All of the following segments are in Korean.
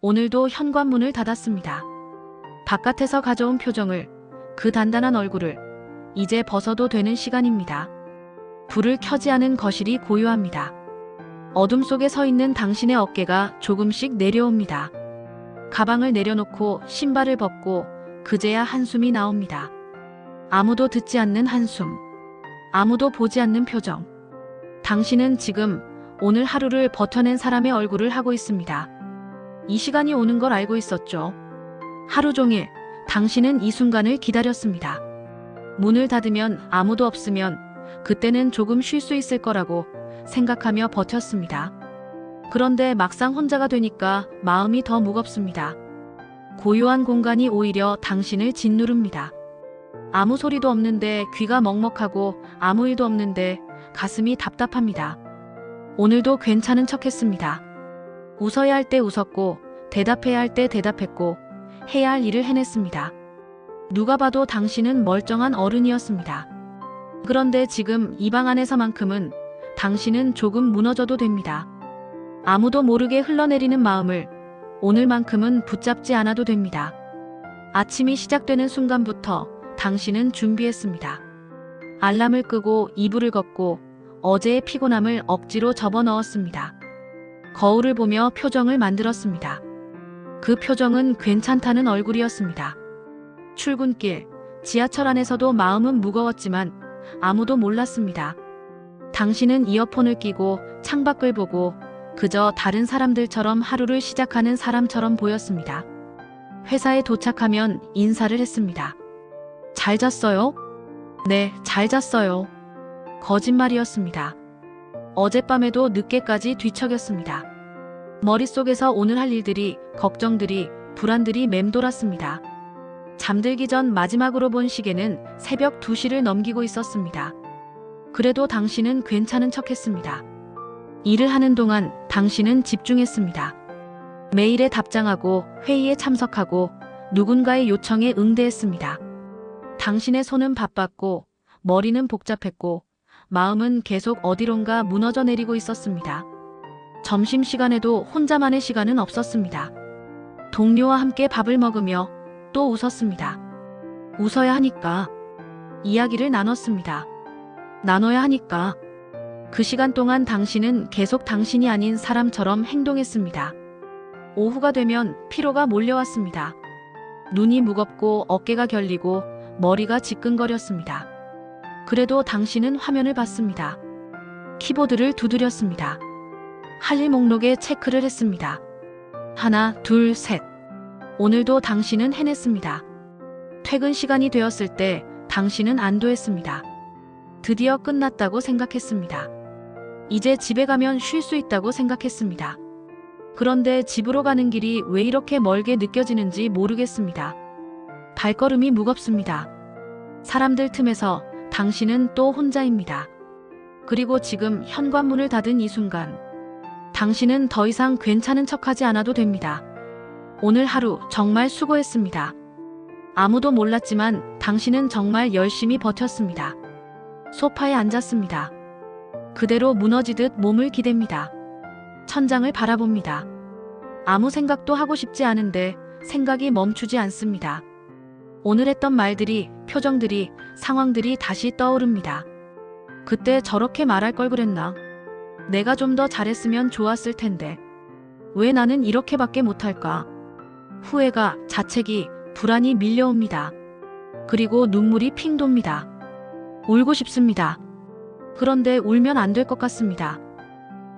오늘도 현관문을 닫았습니다. 바깥에서 가져온 표정을, 그 단단한 얼굴을 이제 벗어도 되는 시간입니다. 불을 켜지 않은 거실이 고요합니다. 어둠 속에 서 있는 당신의 어깨가 조금씩 내려옵니다. 가방을 내려놓고 신발을 벗고 그제야 한숨이 나옵니다. 아무도 듣지 않는 한숨, 아무도 보지 않는 표정. 당신은 지금 오늘 하루를 버텨낸 사람의 얼굴을 하고 있습니다. 이 시간이 오는 걸 알고 있었죠. 하루 종일 당신은 이 순간을 기다렸습니다. 문을 닫으면 아무도 없으면 그때는 조금 쉴 수 있을 거라고 생각하며 버텼습니다. 그런데 막상 혼자가 되니까 마음이 더 무겁습니다. 고요한 공간이 오히려 당신을 짓누릅니다. 아무 소리도 없는데 귀가 먹먹하고 아무 일도 없는데 가슴이 답답합니다. 오늘도 괜찮은 척했습니다. 웃어야 할 때 웃었고 대답해야 할 때 대답했고 해야 할 일을 해냈습니다. 누가 봐도 당신은 멀쩡한 어른이었습니다. 그런데 지금 이 방 안에서만큼은 당신은 조금 무너져도 됩니다. 아무도 모르게 흘러내리는 마음을 오늘만큼은 붙잡지 않아도 됩니다. 아침이 시작되는 순간부터 당신은 준비했습니다. 알람을 끄고 이불을 걷고 어제의 피곤함을 억지로 접어넣었습니다. 거울을 보며 표정을 만들었습니다. 그 표정은 괜찮다는 얼굴이었습니다. 출근길, 지하철 안에서도 마음은 무거웠지만 아무도 몰랐습니다. 당신은 이어폰을 끼고 창밖을 보고 그저 다른 사람들처럼 하루를 시작하는 사람처럼 보였습니다. 회사에 도착하면 인사를 했습니다. 잘 잤어요? 네, 잘 잤어요. 거짓말이었습니다. 어젯밤에도 늦게까지 뒤척였습니다. 머릿속에서 오늘 할 일들이, 걱정들이, 불안들이 맴돌았습니다. 잠들기 전 마지막으로 본 시계는 새벽 2시를 넘기고 있었습니다. 그래도 당신은 괜찮은 척했습니다. 일을 하는 동안 당신은 집중했습니다. 메일에 답장하고 회의에 참석하고 누군가의 요청에 응대했습니다. 당신의 손은 바빴고 머리는 복잡했고 마음은 계속 어디론가 무너져 내리고 있었습니다. 점심시간에도 혼자만의 시간은 없었습니다. 동료와 함께 밥을 먹으며 또 웃었습니다. 웃어야 하니까. 이야기를 나눴습니다. 나눠야 하니까. 그 시간 동안 당신은 계속 당신이 아닌 사람처럼 행동했습니다. 오후가 되면 피로가 몰려왔습니다. 눈이 무겁고 어깨가 결리고 머리가 지끈거렸습니다. 그래도 당신은 화면을 봤습니다. 키보드를 두드렸습니다. 할 일 목록에 체크를 했습니다. 하나, 둘, 셋. 오늘도 당신은 해냈습니다. 퇴근 시간이 되었을 때 당신은 안도했습니다. 드디어 끝났다고 생각했습니다. 이제 집에 가면 쉴 수 있다고 생각했습니다. 그런데 집으로 가는 길이 왜 이렇게 멀게 느껴지는지 모르겠습니다. 발걸음이 무겁습니다. 사람들 틈에서 당신은 또 혼자입니다. 그리고 지금 현관문을 닫은 이 순간, 당신은 더 이상 괜찮은 척하지 않아도 됩니다. 오늘 하루 정말 수고했습니다. 아무도 몰랐지만 당신은 정말 열심히 버텼습니다. 소파에 앉았습니다. 그대로 무너지듯 몸을 기댑니다. 천장을 바라봅니다. 아무 생각도 하고 싶지 않은데 생각이 멈추지 않습니다. 오늘 했던 말들이, 표정들이, 상황들이 다시 떠오릅니다. 그때 저렇게 말할 걸 그랬나? 내가 좀 더 잘했으면 좋았을 텐데. 왜 나는 이렇게밖에 못할까? 후회가, 자책이, 불안이 밀려옵니다. 그리고 눈물이 핑 돕니다. 울고 싶습니다. 그런데 울면 안 될 것 같습니다.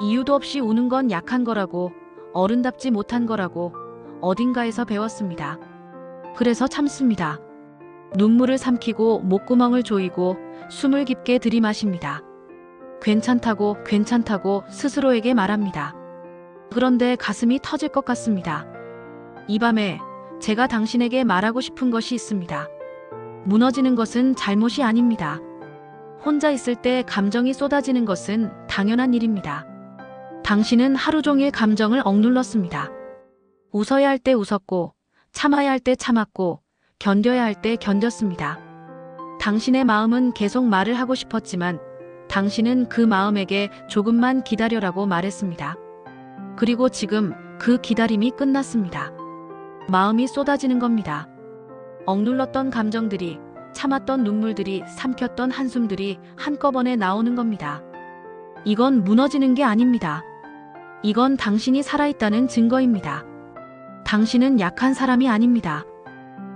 이유도 없이 우는 건 약한 거라고, 어른답지 못한 거라고 어딘가에서 배웠습니다. 그래서 참습니다. 눈물을 삼키고 목구멍을 조이고 숨을 깊게 들이마십니다. 괜찮다고, 괜찮다고 스스로에게 말합니다. 그런데 가슴이 터질 것 같습니다. 이 밤에 제가 당신에게 말하고 싶은 것이 있습니다. 무너지는 것은 잘못이 아닙니다. 혼자 있을 때 감정이 쏟아지는 것은 당연한 일입니다. 당신은 하루 종일 감정을 억눌렀습니다. 웃어야 할 때 웃었고, 참아야 할 때 참았고, 견뎌야 할 때 견뎠습니다. 당신의 마음은 계속 말을 하고 싶었지만 당신은 그 마음에게 조금만 기다려라고 말했습니다. 그리고 지금 그 기다림이 끝났습니다. 마음이 쏟아지는 겁니다. 억눌렀던 감정들이, 참았던 눈물들이, 삼켰던 한숨들이 한꺼번에 나오는 겁니다. 이건 무너지는 게 아닙니다. 이건 당신이 살아있다는 증거입니다. 당신은 약한 사람이 아닙니다.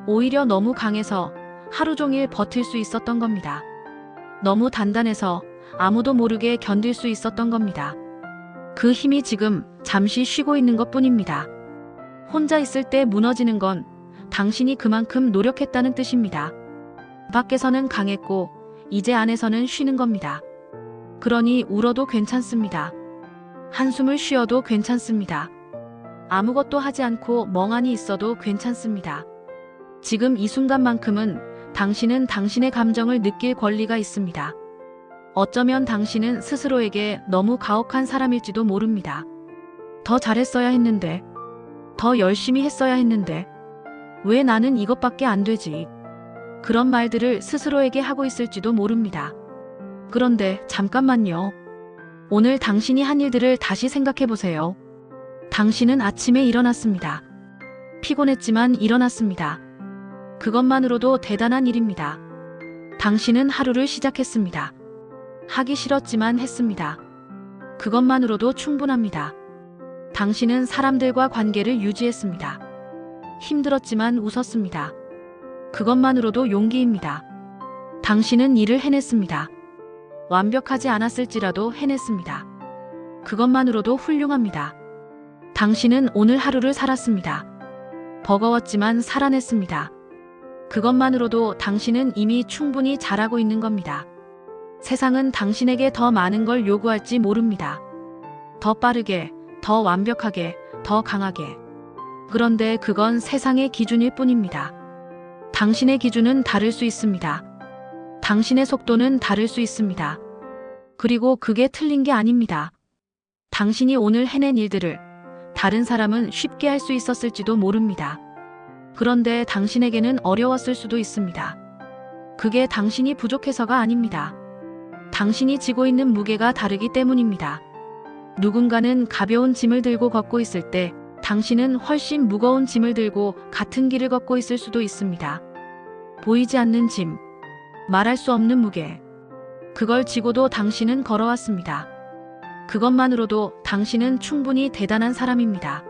오히려 너무 강해서 하루 종일 버틸 수 있었던 겁니다. 너무 단단해서 아무도 모르게 견딜 수 있었던 겁니다. 그 힘이 지금 잠시 쉬고 있는 것뿐입니다. 혼자 있을 때 무너지는 건 당신이 그만큼 노력했다는 뜻입니다. 밖에서는 강했고 이제 안에서는 쉬는 겁니다. 그러니 울어도 괜찮습니다. 한숨을 쉬어도 괜찮습니다. 아무것도 하지 않고 멍하니 있어도 괜찮습니다. 지금 이 순간만큼은 당신은 당신의 감정을 느낄 권리가 있습니다. 어쩌면 당신은 스스로에게 너무 가혹한 사람일지도 모릅니다. 더 잘했어야 했는데, 더 열심히 했어야 했는데, 왜 나는 이것밖에 안 되지? 그런 말들을 스스로에게 하고 있을지도 모릅니다. 그런데 잠깐만요. 오늘 당신이 한 일들을 다시 생각해 보세요. 당신은 아침에 일어났습니다. 피곤했지만 일어났습니다. 그것만으로도 대단한 일입니다. 당신은 하루를 시작했습니다. 하기 싫었지만 했습니다. 그것만으로도 충분합니다. 당신은 사람들과 관계를 유지했습니다. 힘들었지만 웃었습니다. 그것만으로도 용기입니다. 당신은 일을 해냈습니다. 완벽하지 않았을지라도 해냈습니다. 그것만으로도 훌륭합니다. 당신은 오늘 하루를 살았습니다. 버거웠지만 살아냈습니다. 그것만으로도 당신은 이미 충분히 잘하고 있는 겁니다. 세상은 당신에게 더 많은 걸 요구할지 모릅니다. 더 빠르게, 더 완벽하게, 더 강하게. 그런데 그건 세상의 기준일 뿐입니다. 당신의 기준은 다를 수 있습니다. 당신의 속도는 다를 수 있습니다. 그리고 그게 틀린 게 아닙니다. 당신이 오늘 해낸 일들을 다른 사람은 쉽게 할 수 있었을지도 모릅니다. 그런데 당신에게는 어려웠을 수도 있습니다. 그게 당신이 부족해서가 아닙니다. 당신이 지고 있는 무게가 다르기 때문입니다. 누군가는 가벼운 짐을 들고 걷고 있을 때 당신은 훨씬 무거운 짐을 들고 같은 길을 걷고 있을 수도 있습니다. 보이지 않는 짐, 말할 수 없는 무게. 그걸 지고도 당신은 걸어왔습니다. 그것만으로도 당신은 충분히 대단한 사람입니다.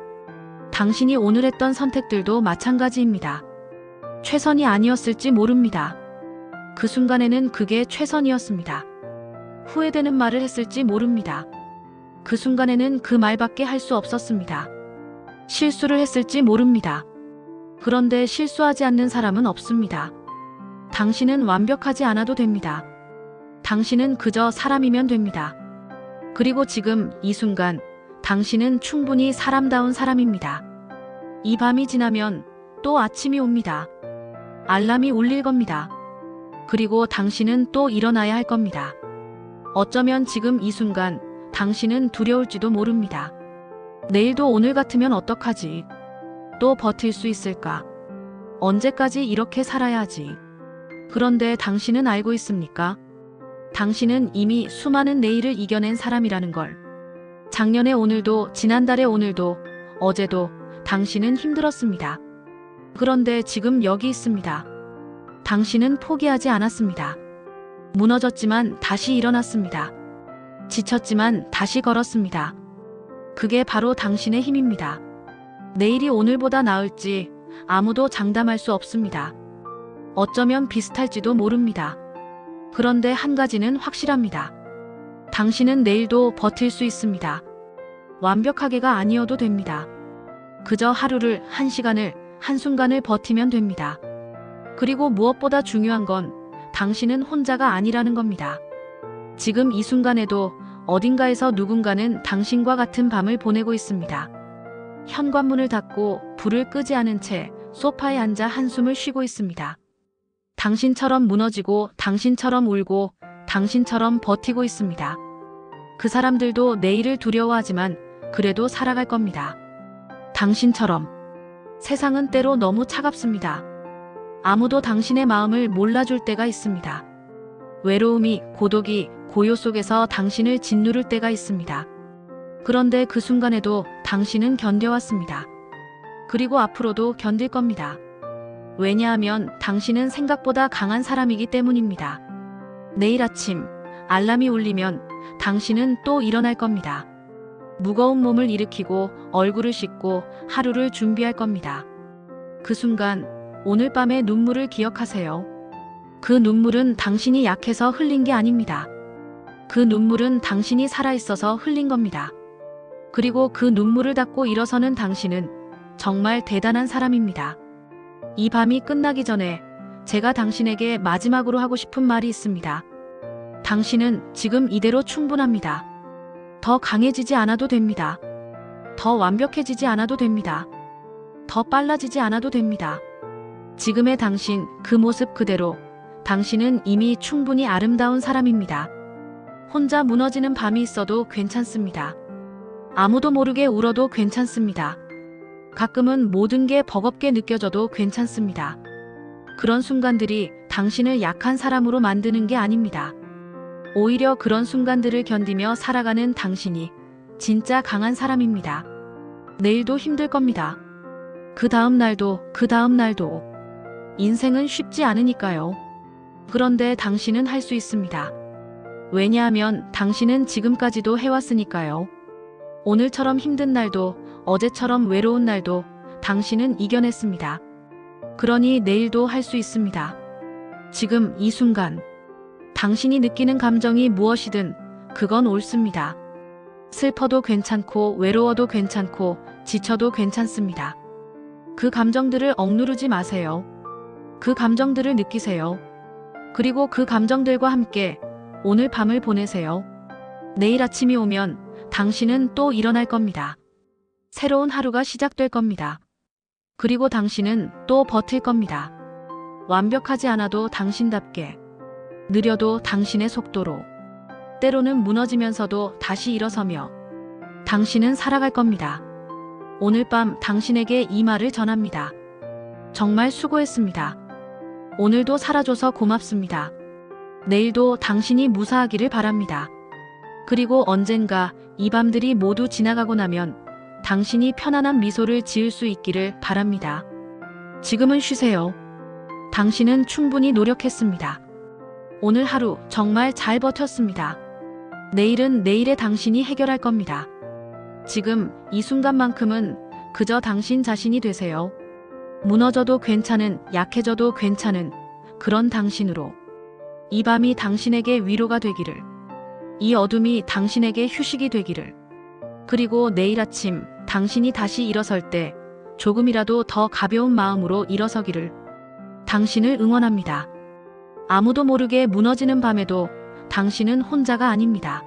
당신이 오늘 했던 선택들도 마찬가지입니다. 최선이 아니었을지 모릅니다. 그 순간에는 그게 최선이었습니다. 후회되는 말을 했을지 모릅니다. 그 순간에는 그 말밖에 할 수 없었습니다. 실수를 했을지 모릅니다. 그런데 실수하지 않는 사람은 없습니다. 당신은 완벽하지 않아도 됩니다. 당신은 그저 사람이면 됩니다. 그리고 지금 이 순간 당신은 충분히 사람다운 사람입니다. 이 밤이 지나면 또 아침이 옵니다. 알람이 울릴 겁니다. 그리고 당신은 또 일어나야 할 겁니다. 어쩌면 지금 이 순간 당신은 두려울지도 모릅니다. 내일도 오늘 같으면 어떡하지? 또 버틸 수 있을까? 언제까지 이렇게 살아야 하지? 그런데 당신은 알고 있습니까? 당신은 이미 수많은 내일을 이겨낸 사람이라는 걸. 작년의 오늘도, 지난달의 오늘도, 어제도 당신은 힘들었습니다. 그런데 지금 여기 있습니다. 당신은 포기하지 않았습니다. 무너졌지만 다시 일어났습니다. 지쳤지만 다시 걸었습니다. 그게 바로 당신의 힘입니다. 내일이 오늘보다 나을지 아무도 장담할 수 없습니다. 어쩌면 비슷할지도 모릅니다. 그런데 한 가지는 확실합니다. 당신은 내일도 버틸 수 있습니다. 완벽하게가 아니어도 됩니다. 그저 하루를, 한 시간을, 한순간을 버티면 됩니다. 그리고 무엇보다 중요한 건 당신은 혼자가 아니라는 겁니다. 지금 이 순간에도 어딘가에서 누군가는 당신과 같은 밤을 보내고 있습니다. 현관문을 닫고 불을 끄지 않은 채 소파에 앉아 한숨을 쉬고 있습니다. 당신처럼 무너지고, 당신처럼 울고, 당신처럼 버티고 있습니다. 그 사람들도 내일을 두려워하지만 그래도 살아갈 겁니다. 당신처럼. 세상은 때로 너무 차갑습니다. 아무도 당신의 마음을 몰라줄 때가 있습니다. 외로움이, 고독이, 고요 속에서 당신을 짓누를 때가 있습니다. 그런데 그 순간에도 당신은 견뎌왔습니다. 그리고 앞으로도 견딜 겁니다. 왜냐하면 당신은 생각보다 강한 사람이기 때문입니다. 내일 아침 알람이 울리면 당신은 또 일어날 겁니다. 무거운 몸을 일으키고 얼굴을 씻고 하루를 준비할 겁니다. 그 순간 오늘 밤의 눈물을 기억하세요. 그 눈물은 당신이 약해서 흘린 게 아닙니다. 그 눈물은 당신이 살아있어서 흘린 겁니다. 그리고 그 눈물을 닦고 일어서는 당신은 정말 대단한 사람입니다. 이 밤이 끝나기 전에 제가 당신에게 마지막으로 하고 싶은 말이 있습니다. 당신은 지금 이대로 충분합니다. 더 강해지지 않아도 됩니다. 더 완벽해지지 않아도 됩니다. 더 빨라지지 않아도 됩니다. 지금의 당신, 그 모습 그대로 당신은 이미 충분히 아름다운 사람입니다. 혼자 무너지는 밤이 있어도 괜찮습니다. 아무도 모르게 울어도 괜찮습니다. 가끔은 모든 게 버겁게 느껴져도 괜찮습니다. 그런 순간들이 당신을 약한 사람으로 만드는 게 아닙니다. 오히려 그런 순간들을 견디며 살아가는 당신이 진짜 강한 사람입니다. 내일도 힘들 겁니다. 그 다음 날도, 그 다음 날도. 인생은 쉽지 않으니까요. 그런데 당신은 할 수 있습니다. 왜냐하면 당신은 지금까지도 해왔으니까요. 오늘처럼 힘든 날도, 어제처럼 외로운 날도 당신은 이겨냈습니다. 그러니 내일도 할 수 있습니다. 지금 이 순간 당신이 느끼는 감정이 무엇이든 그건 옳습니다. 슬퍼도 괜찮고 외로워도 괜찮고 지쳐도 괜찮습니다. 그 감정들을 억누르지 마세요. 그 감정들을 느끼세요. 그리고 그 감정들과 함께 오늘 밤을 보내세요. 내일 아침이 오면 당신은 또 일어날 겁니다. 새로운 하루가 시작될 겁니다. 그리고 당신은 또 버틸 겁니다. 완벽하지 않아도 당신답게, 느려도 당신의 속도로, 때로는 무너지면서도 다시 일어서며 당신은 살아갈 겁니다. 오늘 밤 당신에게 이 말을 전합니다. 정말 수고했습니다. 오늘도 살아줘서 고맙습니다. 내일도 당신이 무사하기를 바랍니다. 그리고 언젠가 이 밤들이 모두 지나가고 나면 당신이 편안한 미소를 지을 수 있기를 바랍니다. 지금은 쉬세요. 당신은 충분히 노력했습니다. 오늘 하루 정말 잘 버텼습니다. 내일은 내일의 당신이 해결할 겁니다. 지금 이 순간만큼은 그저 당신 자신이 되세요. 무너져도 괜찮은, 약해져도 괜찮은 그런 당신으로. 이 밤이 당신에게 위로가 되기를. 이 어둠이 당신에게 휴식이 되기를. 그리고 내일 아침 당신이 다시 일어설 때 조금이라도 더 가벼운 마음으로 일어서기를. 당신을 응원합니다. 아무도 모르게 무너지는 밤에도 당신은 혼자가 아닙니다.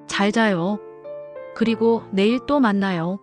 잘 자요. 그리고 내일 또 만나요.